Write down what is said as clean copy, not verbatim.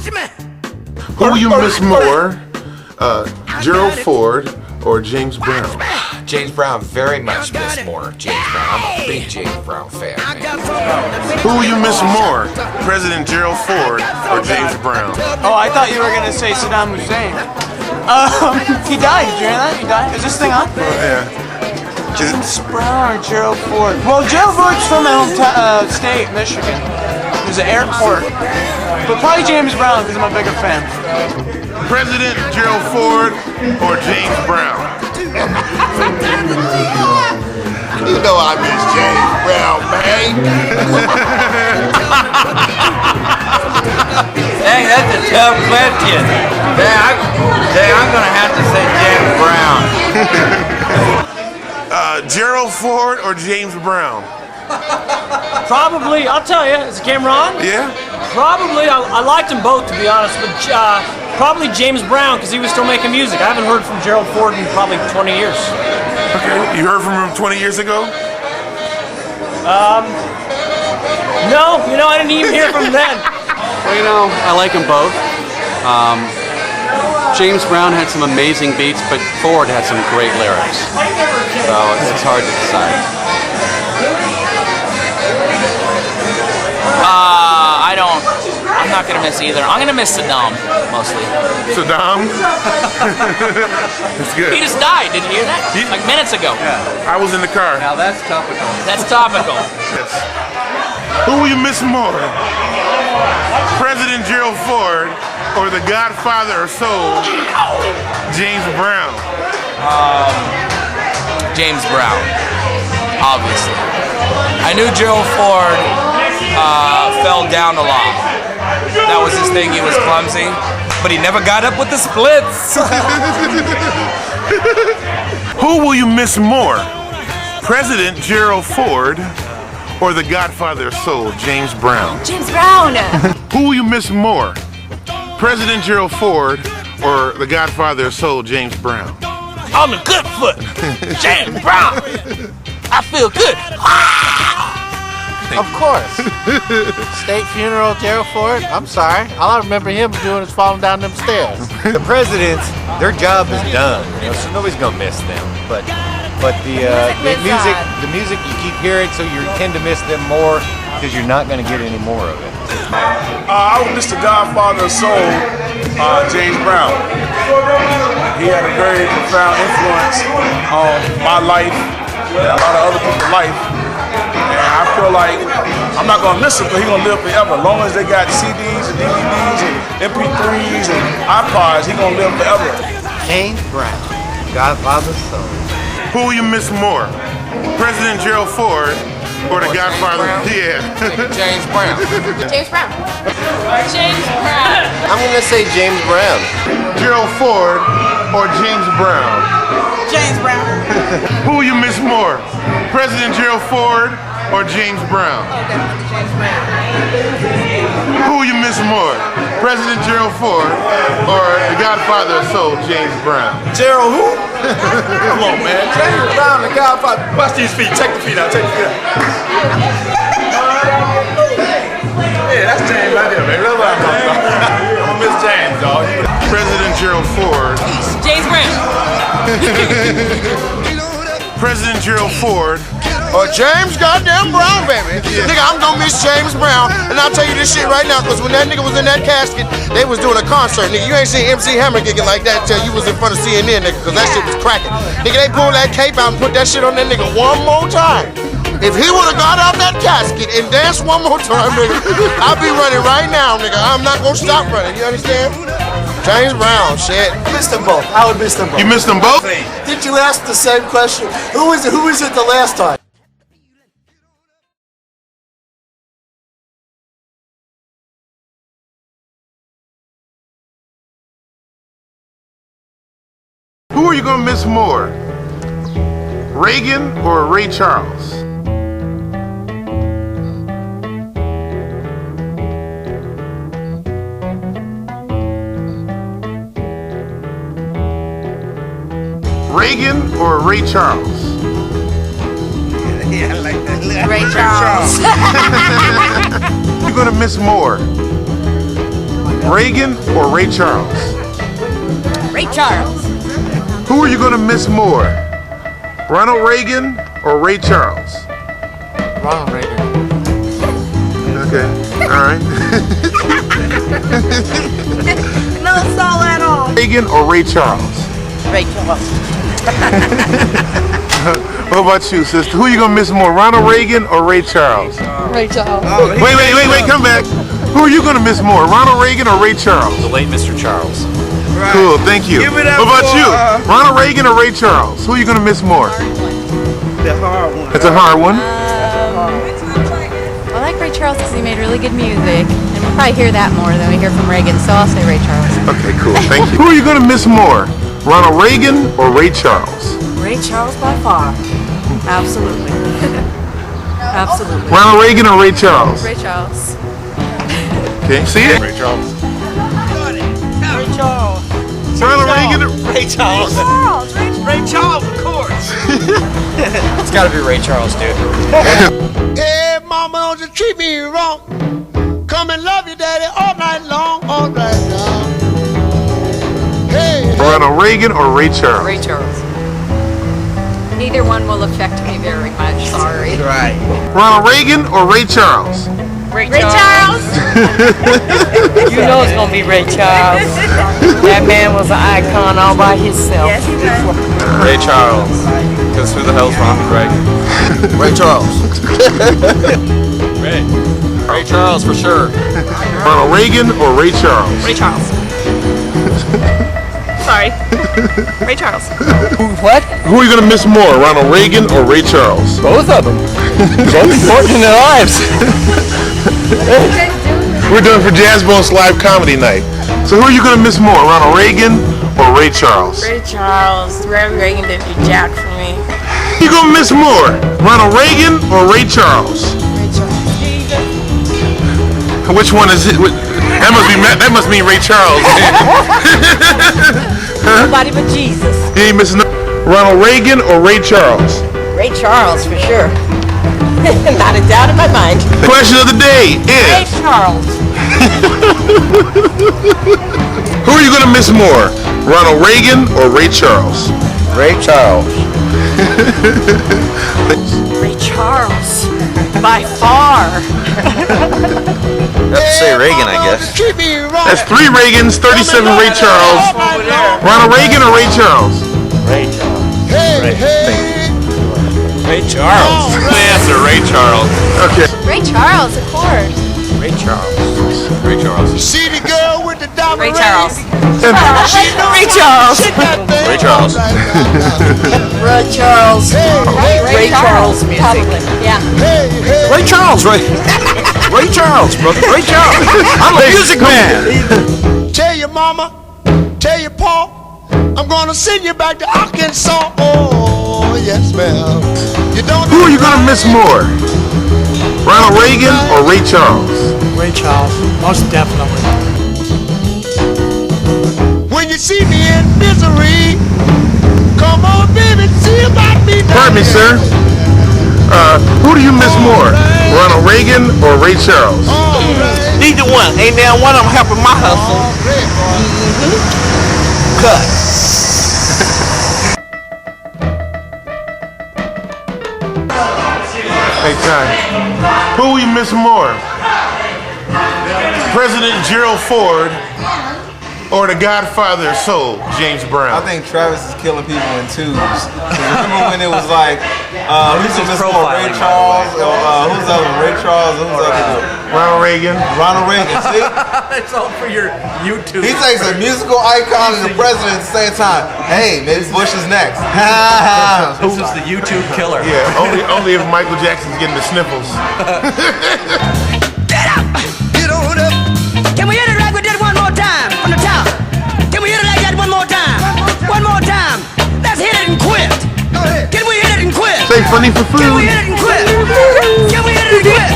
Who will you miss more, Gerald Ford or James Brown? James Brown, very much miss more. James Brown, I'm a big James Brown fan, man. Who will you miss more, President Gerald Ford or James Brown? Oh, I thought you were gonna say Saddam Hussein. He died. Did you hear that? He died. Is this thing on? Yeah. James Brown or Gerald Ford? Well, Gerald Ford's from my home state, Michigan. There's an airport. But probably James Brown because I'm a bigger fan. President Gerald Ford or James Brown? You know I miss James Brown, man. Dang, that's a tough question. I'm gonna have to say James Brown. Gerald Ford or James Brown? Probably, I'll tell you, is the camera on? Yeah? Probably, I liked them both to be honest, but probably James Brown because he was still making music. I haven't heard from Gerald Ford in probably 20 years. Okay, you heard from him 20 years ago? No, I didn't even hear from him then. Well, I like them both. James Brown had some amazing beats, but Ford had some great lyrics. So it's hard to decide. I'm not gonna miss either. I'm gonna miss Saddam, mostly. Saddam? That's good. He just died, didn't you hear that? Like minutes ago. Yeah. I was in the car. Now that's topical. That's topical. Yes. Who will you miss more? President Gerald Ford or the Godfather of Soul, James Brown? James Brown, obviously. I knew Gerald Ford fell down a lot. That was his thing, he was clumsy, but he never got up with the splits. Who will you miss more? President Gerald Ford or the Godfather of Soul, James Brown? James Brown! Who will you miss more? President Gerald Ford or the Godfather of Soul, James Brown? On the good foot, James Brown. I feel good. Of course. State funeral, Gerald Ford. I'm sorry. All I remember him doing is falling down them stairs. The presidents, their job is done. So nobody's gonna miss them. But the music you keep hearing, so you tend to miss them more because you're not gonna get any more of it. I would miss the Godfather of Soul, James Brown. He had a very profound influence on my life and a lot of other people's life. And I feel like I'm not gonna miss him, but he's gonna live forever. As long as they got CDs and DVDs and MP3s and iPods, he's gonna live forever. James Brown, Godfather's Soul. Who will you miss more? President Gerald Ford or the Godfather? Yeah. James Brown. James Brown. James Brown. I'm gonna say James Brown. Gerald Ford or James Brown? James Brown. Who will you miss more? President Gerald Ford or James Brown? James Brown. Who will you miss more? President Gerald Ford or the Godfather of Soul, James Brown? Gerald who? Come on, man. James Brown, the Godfather. Watch these feet. Check the feet out. Check the feet out. Yeah, that's James right there, man. That's what I'm talking about. I'm gonna miss James, dog. President Gerald Ford. James Brown. President Gerald Ford. Or James goddamn Brown, baby. Nigga, I'm gonna miss James Brown. And I'll tell you this shit right now, because when that nigga was in that casket, they was doing a concert, nigga. You ain't seen MC Hammer gigging like that till you was in front of CNN, nigga, because that shit was cracking. Nigga, they pulled that cape out and put that shit on that nigga one more time. If he would've got out that casket and danced one more time, nigga, I'd be running right now, nigga. I'm not gonna stop running, you understand? James Brown, shit. I missed them both. I would miss them both. You missed them both? Did you ask the same question? Who was it the last time? Who are you gonna miss more? Reagan or Ray Charles? Reagan or Ray Charles? Yeah, I like that. Ray Charles. You're gonna miss more. Reagan or Ray Charles? Ray Charles. Who are you going to miss more? Ronald Reagan or Ray Charles? Ronald Reagan. Okay, all right. No soul at all. Reagan or Ray Charles? Ray Charles. What about you, sister? Who are you going to miss more, Ronald Reagan or Ray Charles? Ray Charles. Wait, come back. Who are you going to miss more, Ronald Reagan or Ray Charles? The late Mr. Charles. Cool, thank you. Give it up What about for, you? Ronald Reagan or Ray Charles? Who are you going to miss more? The hard one. It's a hard one. I like Ray Charles because he made really good music. And we'll probably hear that more than we hear from Reagan, so I'll say Ray Charles. Okay, cool, thank you. Who are you going to miss more, Ronald Reagan or Ray Charles? Ray Charles by far. Absolutely. Absolutely. Ronald Reagan or Ray Charles? Ray Charles. Okay, see it? Ray Charles. Ray Charles. Ronald Reagan or Ray Charles. Ray Charles, of course. It's got to be Ray Charles, dude. Hey, mama, don't you treat me wrong. Come and love you, daddy, all night long, all night long. Hey, Ronald Reagan or Ray Charles? Ray Charles. Neither one will affect me very much, sorry. Right. Ronald Reagan or Ray Charles? Ray Charles. You know it's gonna be Ray Charles. That man was an icon all by himself. Yes, he was. Ray Charles. Because who the hell's Ronald Reagan? Ray Charles. Ray Charles for sure. Ronald Reagan or Ray Charles? Ray Charles. Sorry. Ray Charles. What? Who are you going to miss more, Ronald Reagan or Ray Charles? Both of them. Both important in their lives. We're doing for Jazz Bones Live Comedy Night. So who are you going to miss more, Ronald Reagan or Ray Charles? Ray Charles. Ray Reagan didn't do jack for me. Who are you going to miss more, Ronald Reagan or Ray Charles? Ray Charles. Which one is it? That must mean Ray Charles. Nobody but Jesus. You ain't missing Ronald Reagan or Ray Charles? Ray Charles for sure. Not a doubt in my mind. Question of the day Ray is, Charles. who are you going to miss more, Ronald Reagan or Ray Charles? Ray Charles. Ray Charles. By far. Have to say Reagan, I guess. Treat me wrong. That's 3 Reagans, 37 Ray Charles. Ronald Reagan or Ray Charles? Ray Charles. Hey, hey. Ray Charles. The answer, Ray Charles. Okay. Ray Charles, of course. Ray Charles. Ray Charles. See the girl with the diamond Ray ring? Charles. Ray Charles. Ray Charles. Ray Charles. Ray Charles music. Probably. Yeah. Hey, hey. Ray Charles, Ray. Ray Charles, brother. Ray Charles. I'm a music man. Tell your mama, tell your pa, I'm gonna send you back to Arkansas. Oh, yes, ma'am. You don't Who are you going to miss more, Ronald Reagan or Ray Charles? Ray Charles, most definitely. When you see me in misery, come on, baby, see about me. Pardon me, sir. Who do you miss more, Ronald Reagan or Ray Charles? Neither one. Ain't there one of them helping my hustle? Cut. Hey, Ty. Who will you miss more, President Gerald Ford or the Godfather of Soul, James Brown? I think Travis is killing people in twos. Remember when it was like, who's the Miss Moore? Ray Charles? Who's the other one? Ray Charles? Who's the other one? Ronald Reagan. Ronald Reagan. See? It's all for your YouTube. He takes a musical icon and the president at the same time. Hey, maybe Bush is next. This is the YouTube killer. Yeah, only if Michael Jackson's getting the sniffles. Get up! Get on up! Can we hit it like we did one more time from the top? Can we hit it like that one more time? One more time. Let's hit it and quit. Can we hit it and quit? Say funny for food. Can we hit it and quit? Can we hit it and quit?